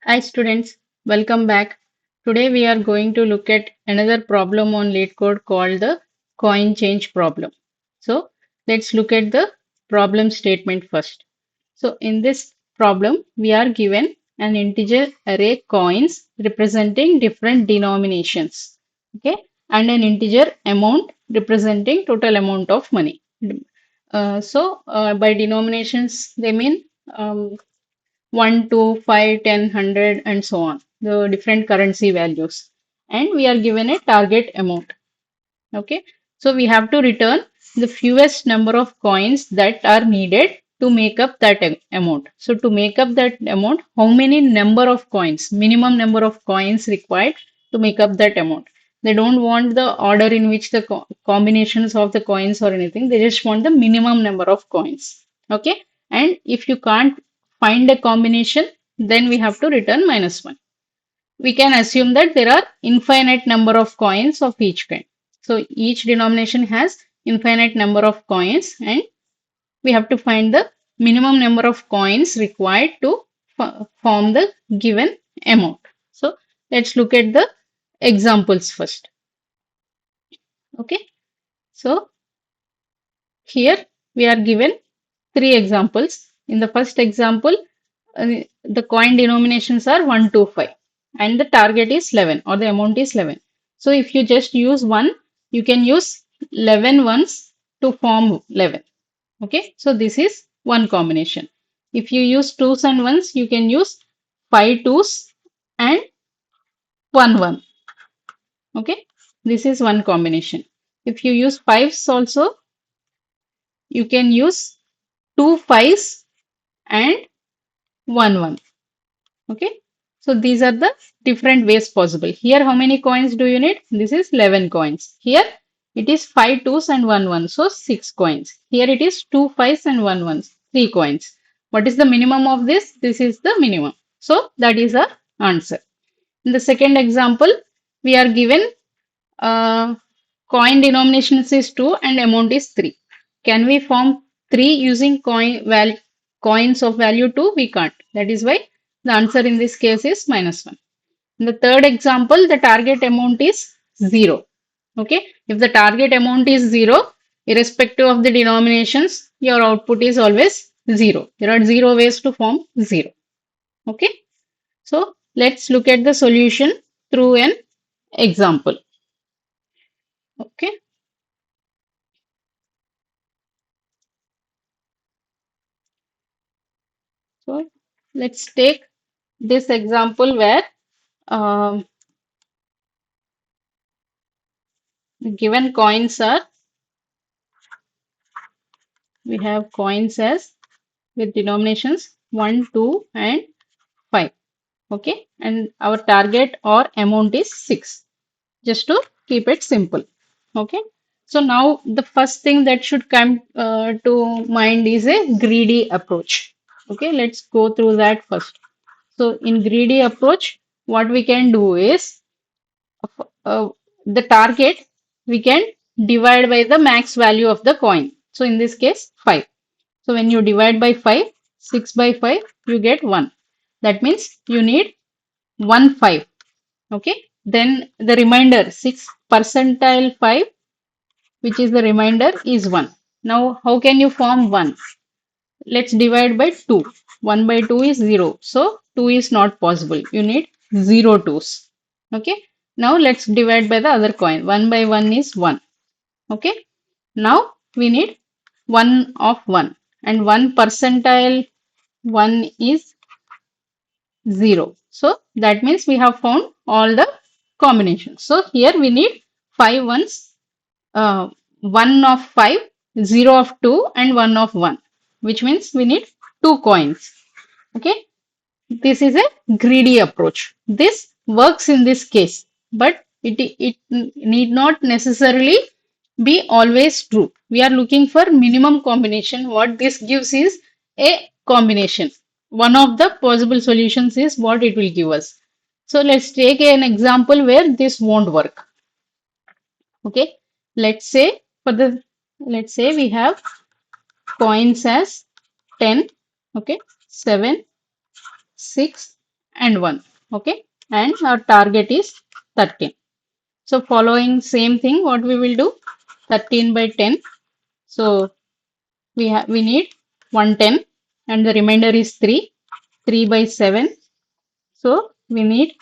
Hi students, welcome back. Today we are going to look at another problem on LeetCode called the coin change problem. So let's look at the problem statement first. So in this problem, we are given an integer array coins representing different denominations, okay, and an integer amount representing total amount of money. By denominations, they mean 1, 2, 5, 10, 100, and so on, the different currency values. And we are given a target amount. Okay, so we have to return the fewest number of coins that are needed to make up that amount. So to make up that amount, how many number of coins, minimum number of coins required to make up that amount. They don't want the order in which the combinations of the coins or anything. They just want the minimum number of coins. Okay, and if you can't find a combination, then we have to return -1. We can assume that there are infinite number of coins of each kind. So each denomination has infinite number of coins and we have to find the minimum number of coins required to form the given amount. So let's look at the examples first. Okay. So here we are given three examples. In the first example, the coin denominations are 1 to 5 and the target is 11 or the amount is 11. So if you just use 1, you can use 11 ones to form 11. Okay, so this is one combination. If you use twos and ones, you can use 5 twos and 1 1. Okay, this is one combination. If you use fives also, you can use two fives and 1 1. Okay, so these are the different ways possible. Here, how many coins do you need? This is 11 coins. Here, it is 5 twos and 1 1, so 6 coins. Here, it is 2 fives and 1 1s, 3 coins. What is the minimum of this? This is the minimum. So, that is our answer. In the second example, we are given coin denominations is 2 and amount is 3. Can we form 3 using coins of value 2? We can't. That is why the answer in this case is -1. In the third example, the target amount is 0. Okay. If the target amount is 0, irrespective of the denominations, your output is always 0. There are 0 ways to form 0. Okay. So let's look at the solution through an example. Okay. So let's take this example where um, given coins are, we have coins as with denominations 1, 2, and 5. Okay, and our target or amount is 6, just to keep it simple. Okay, so now the first thing that should come to mind is a greedy approach. Okay, let's go through that first. So in greedy approach, what we can do is uh, the target we can divide by the max value of the coin. So in this case, 5. So when you divide by 5, 6 by 5, you get 1. That means you need 1 5. Okay. Then the remainder 6 percentile 5, which is the remainder, is 1. Now, how can you form 1? Let's divide by 2. 1 by 2 is 0. So 2 is not possible. You need 0 twos. Okay. Now let's divide by the other coin. 1 by 1 is 1. Okay. Now we need 1 of 1. And 1 percentile 1 is 0. So that means we have found all the combinations. So here we need 5 ones, 1 of 5, 0 of 2, and 1 of 1, which means we need 2 coins. Okay, this is a greedy approach. This works in this case, but it need not necessarily be always true. We are looking for minimum combination. What this gives is a combination. One of the possible solutions is what it will give us. So let's take an example where this won't work. Okay, let's say let's say we have coins as 10, okay, 7, 6, and 1. Okay. And our target is 13. So following same thing, what we will do? 13 by 10. So we need 110 and the remainder is 3. 3 by 7. So we need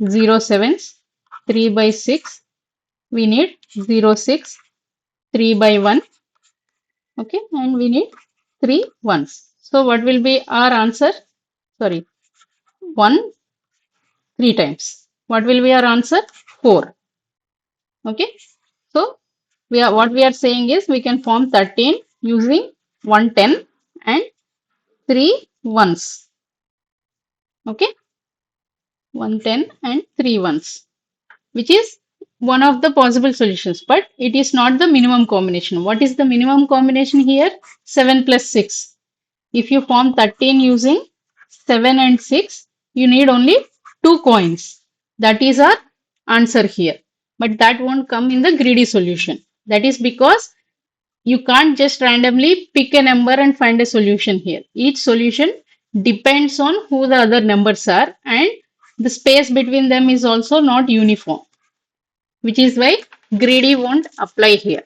0 sevens. 3 by 6. We need 0 6. 3 by 1. Okay. And we need 3 ones. So what will be our answer? Sorry. 1 3 times. What will be our answer? 4. Okay. So what we are saying is we can form 13 using 110 and 3 ones. Okay. 110 and 3 ones, which is one of the possible solutions, but it is not the minimum combination. What is the minimum combination here? 7 plus 6. If you form 13 using 7 and 6, you need only 2 coins. That is our answer here. But that won't come in the greedy solution. That is because you can't just randomly pick a number and find a solution here. Each solution depends on who the other numbers are, and the space between them is also not uniform, which is why greedy won't apply here.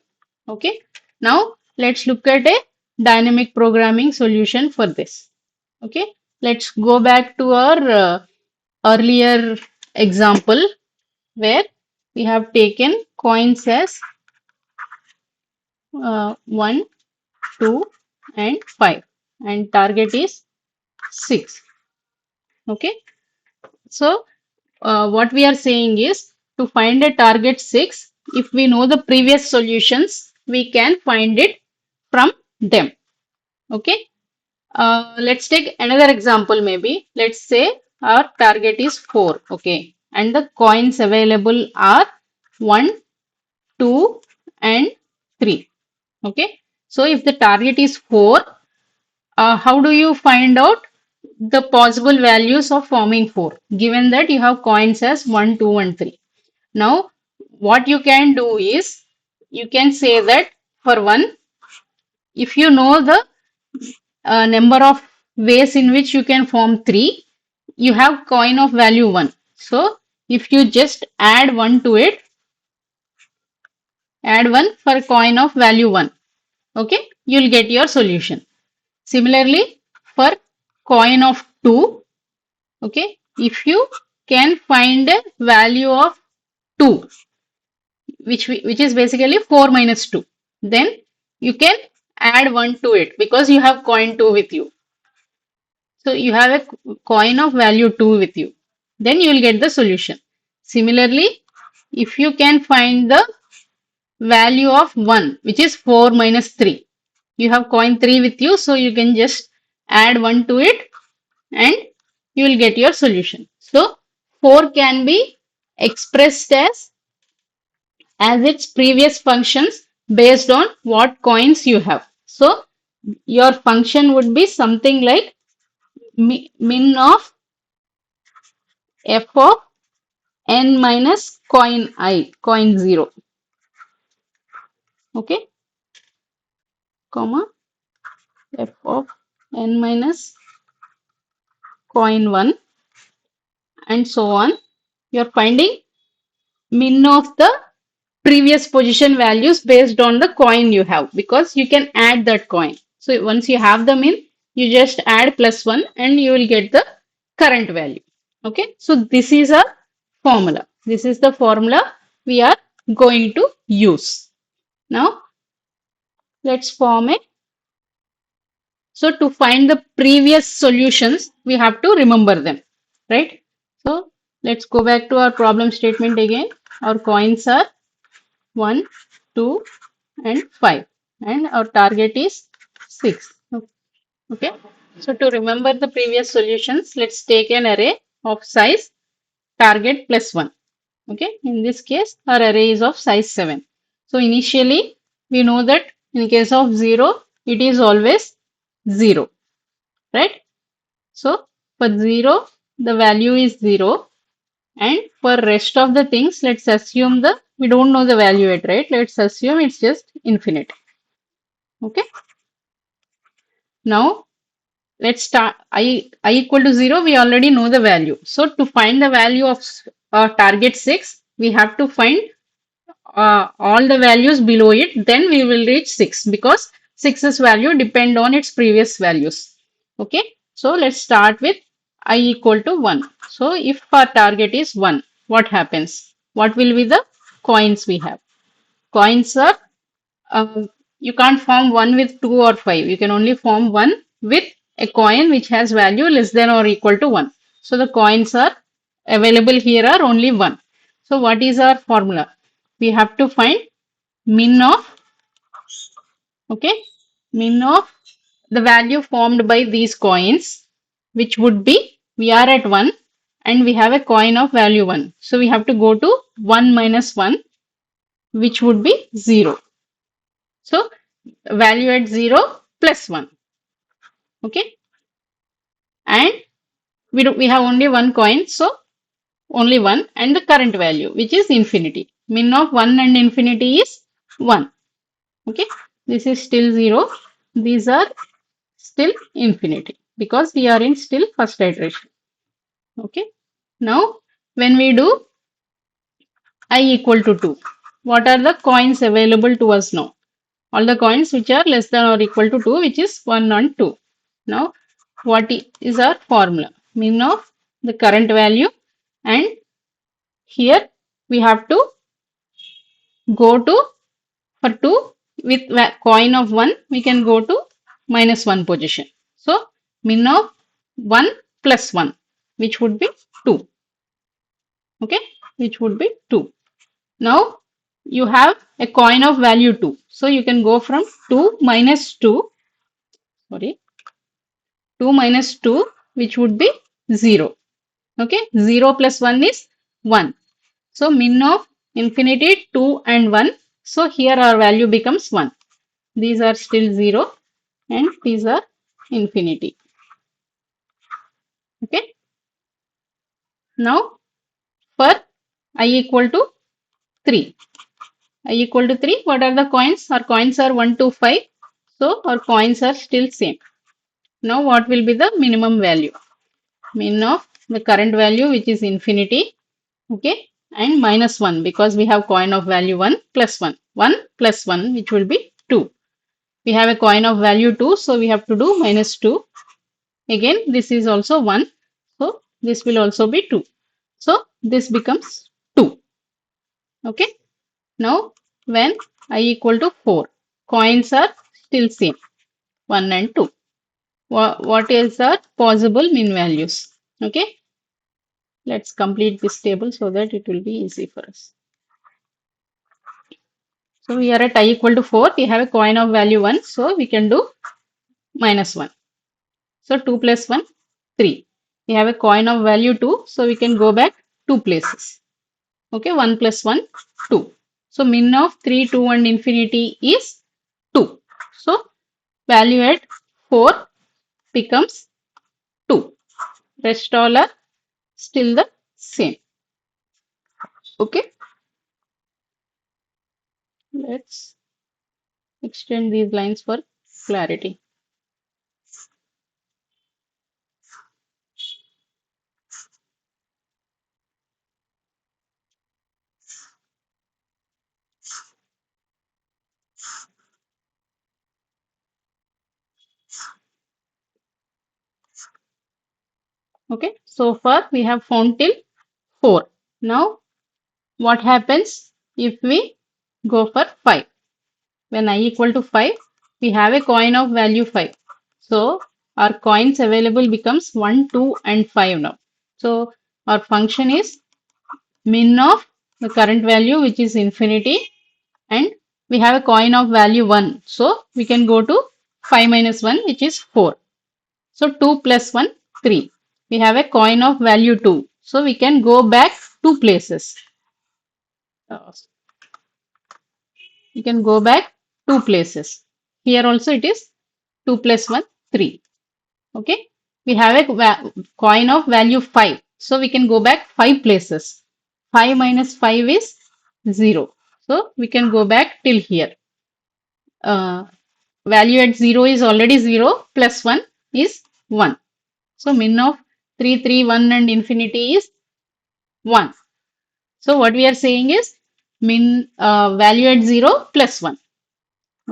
Okay. Now let's look at a dynamic programming solution for this. Okay. Let's go back to our earlier example where we have taken coins as 1, 2 and 5 and target is 6. Okay. So what we are saying is to find a target 6, if we know the previous solutions, we can find it from them. Okay. Let's take another example maybe. Let's say our target is 4. Okay. And the coins available are 1, 2 and 3. Okay. So if the target is 4, how do you find out the possible values of forming 4, given that you have coins as 1, 2 and 3? Now, what you can do is, you can say that for 1, if you know the number of ways in which you can form 3, you have coin of value 1. So, if you just add 1 to it, add 1 for coin of value 1, okay, you'll get your solution. Similarly, for coin of 2, okay, if you can find a value of 2, which is basically 4 minus 2, then you can add 1 to it because you have coin 2 with you. So you have a coin of value 2 with you. Then you will get the solution. Similarly, if you can find the value of 1, which is 4 minus 3, you have coin 3 with you, so you can just add 1 to it and you will get your solution. So 4 can be expressed as its previous functions based on what coins you have. So your function would be something like min of f of n minus coin 0. Okay, comma f of n minus coin 1 and so on. You're finding min of the previous position values based on the coin you have, because you can add that coin. So once you have the min, you just add plus 1 and you will get the current value. Okay, so this is a formula. This is the formula we are going to use. Now let's form a. So to find the previous solutions, we have to remember them, right? So let's go back to our problem statement again. Our coins are 1, 2 and 5 and our target is 6. Okay. So to remember the previous solutions, let's take an array of size target plus 1. Okay. In this case, our array is of size 7. So initially, we know that in case of 0, it is always 0, right? So for 0, the value is 0. And for rest of the things, let's assume we don't know the value yet, right? Let's assume it's just infinite. Okay. Now, let's start I equal to 0, we already know the value. So to find the value of target 6, we have to find all the values below it, then we will reach 6 because 6's value depend on its previous values. Okay, so let's start with I equal to 1. So if our target is 1, what happens? What will be the coins we have? Coins are you can't form one with 2 or 5. You can only form one with a coin which has value less than or equal to 1. So the coins are available here are only 1. So what is our formula? We have to find min of, okay, min of the value formed by these coins, which would be, we are at 1 and we have a coin of value 1. So we have to go to 1 minus 1, which would be 0. So value at 0 plus 1. Okay, and we have only one coin, so only one, and the current value, which is infinity. Min of 1 and infinity is 1. Okay, this is still 0. These are still infinity because we are in still first iteration. Okay, now when we do I equal to 2, what are the coins available to us now? All the coins which are less than or equal to 2, which is 1 and 2. Now, what is our formula? Min of the current value, and here we have to go to, for 2 with coin of 1, we can go to minus 1 position. So, min of 1 plus 1, which would be 2. Okay, which would be 2. Now, you have a coin of value 2. So, you can go from 2 minus 2, sorry, 2 minus 2, which would be 0. Okay, 0 plus 1 is 1. So min of infinity 2 and 1. So here our value becomes 1. These are still 0 and these are infinity. Okay, now for I equal to 3. I equal to 3. What are the coins? Our coins are 1 to 5. So our coins are still same. Now what will be the minimum value? Min of the current value, which is infinity. Okay, and minus 1 because we have coin of value 1 plus 1. 1 plus 1, which will be 2. We have a coin of value 2, so we have to do minus 2. Again, this is also 1, so this will also be 2. So this becomes 2. Okay, now when I equal to 4, coins are still same, 1 and 2. What is our possible min values? Okay, let's complete this table so that it will be easy for us. So we are at I equal to 4. We have a coin of value 1. So we can do minus 1. So 2 plus 1, 3. We have a coin of value 2. So we can go back 2 places. Okay, 1 plus 1, 2. So min of 3, 2 and infinity is 2. So value at 4 becomes 2. Rest all are still the same. Okay, let's extend these lines for clarity. Okay, so far we have found till 4. Now what happens if we go for 5? When I equal to 5, we have a coin of value 5. So our coins available becomes 1, 2 and 5 now. So our function is min of the current value, which is infinity, and we have a coin of value 1. So we can go to 5 minus 1, which is 4. So 2 plus 1, 3. We have a coin of value 2. So we can go back 2 places. You can go back 2 places. Here also it is 2 plus 1, 3. Okay. We have a coin of value 5. So we can go back 5 places. 5 minus 5 is 0. So we can go back till here. Value at 0 is already 0 plus 1 is 1. So min of 3, 3, 1 and infinity is 1. So what we are saying is min value at 0 plus 1.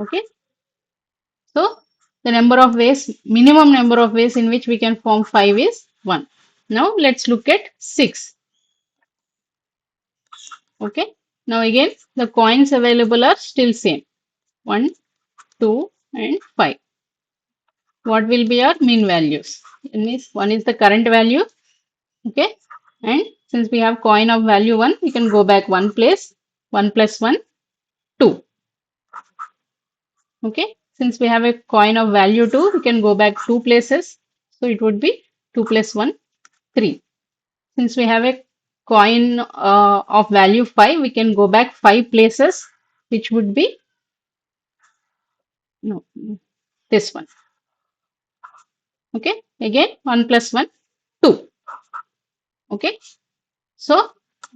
Okay. So the number of ways, minimum number of ways in which we can form 5 is 1. Now let's look at 6. Okay. Now again the coins available are still same. 1, 2 and 5. What will be our mean values? One is the current value. Okay. And since we have coin of value 1, we can go back one place. 1 plus 1, 2. Okay. Since we have a coin of value 2, we can go back 2 places. So it would be 2 plus 1, 3. Since we have a coin of value 5, we can go back 5 places, which would be, no, this one. Okay. Again, 1 plus 1, 2. Okay. So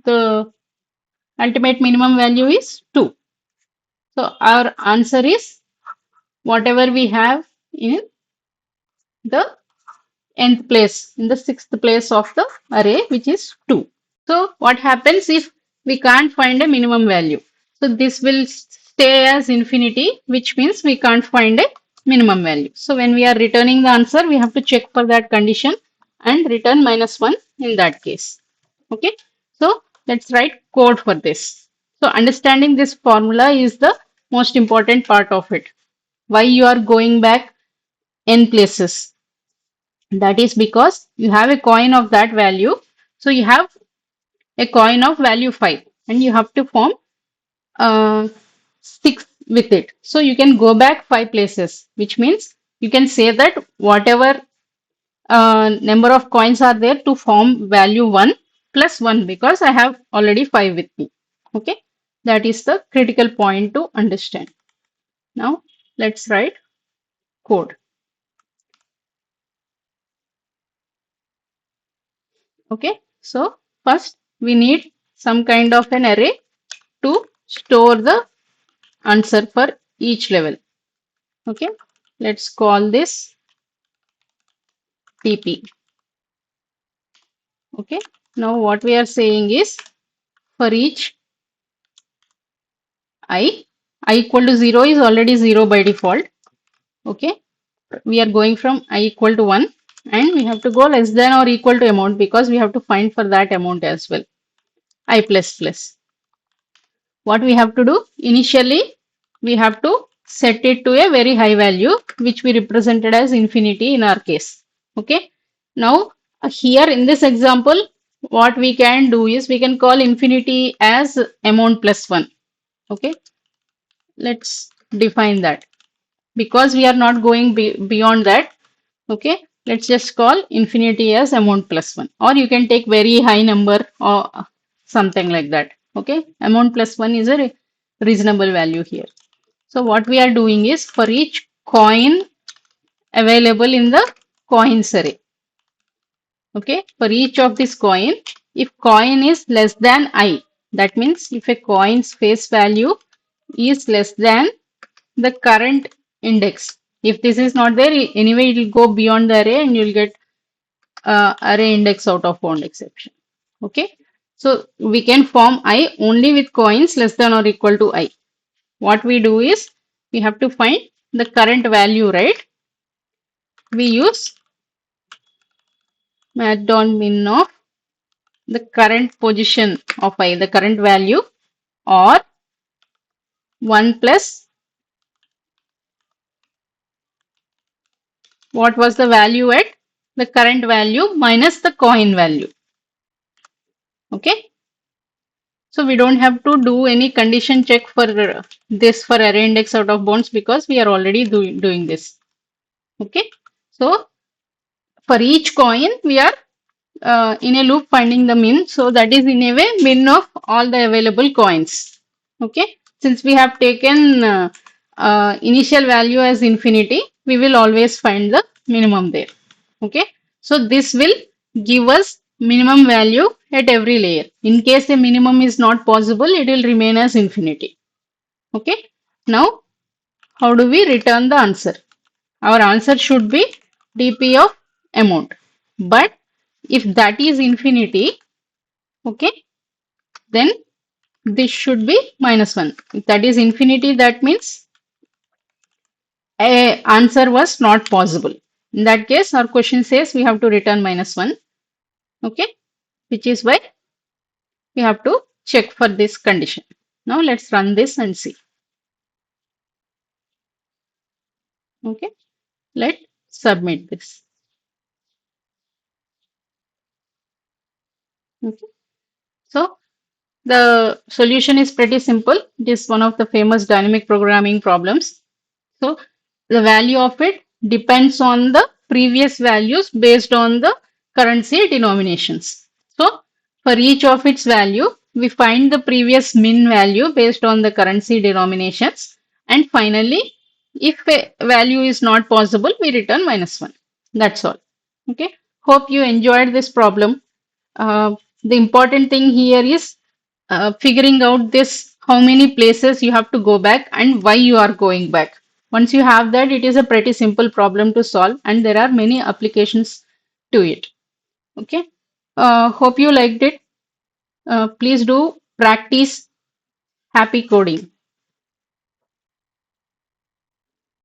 the ultimate minimum value is 2. So our answer is whatever we have in the nth place, in the sixth place of the array, which is 2. So what happens if we can't find a minimum value? So this will stay as infinity, which means we can't find a minimum value. So when we are returning the answer, we have to check for that condition and return -1 in that case. Okay. So let's write code for this. So understanding this formula is the most important part of it. Why you are going back n places? That is because you have a coin of that value. So you have a coin of value 5 and you have to form 6 with it. So you can go back 5 places, which means you can say that whatever number of coins are there to form value 1 plus 1 because I have already 5 with me. Okay, that is the critical point to understand. Now let's write code. Okay, so first we need some kind of an array to store the answer for each level. Okay, let's call this TP. Okay, now what we are saying is for each I equal to 0 is already 0 by default. Okay, we are going from I equal to 1 and we have to go less than or equal to amount because we have to find for that amount as well. I plus plus. What we have to do? Initially, we have to set it to a very high value, which we represented as infinity in our case. Okay. Now, here in this example, what we can do is we can call infinity as amount plus 1. Okay. Let's define that. Because we are not going beyond that. Okay. Let's just call infinity as amount plus 1. Or you can take very high number or something like that. Okay. Amount plus 1 is a reasonable value here. So what we are doing is for each coin available in the coins array. Okay, for each of this coin, if coin is less than I, that means if a coin's face value is less than the current index. If this is not there, anyway, it will go beyond the array and you'll get array index out of bound exception. Okay, so we can form I only with coins less than or equal to I. What we do is we have to find the current value, right? We use match down min of the current position of I, the current value, or 1 plus what was the value at the current value minus the coin value. Okay. So we don't have to do any condition check for this for array index out of bounds because we are already doing this. Okay. So for each coin, we are in a loop finding the min. So that is in a way min of all the available coins. Okay. Since we have taken initial value as infinity, we will always find the minimum there. Okay. So this will give us minimum value at every layer. In case a minimum is not possible, it will remain as infinity. Okay. Now, how do we return the answer? Our answer should be dp of amount. But if that is infinity, okay, then this should be minus 1. If that is infinity, that means a answer was not possible. In that case, our question says we have to return minus 1, okay, which is why we have to check for this condition. Now let's run this and see. Okay, let's submit this. Okay, so the solution is pretty simple. It is one of the famous dynamic programming problems. So the value of it depends on the previous values based on the currency denominations. So for each of its value, we find the previous min value based on the currency denominations. And finally, if a value is not possible, we return minus 1. That's all. Okay. Hope you enjoyed this problem. The important thing here is figuring out this how many places you have to go back and why you are going back. Once you have that, it is a pretty simple problem to solve, and there are many applications to it. Okay. Hope you liked it. Please do practice. Happy coding.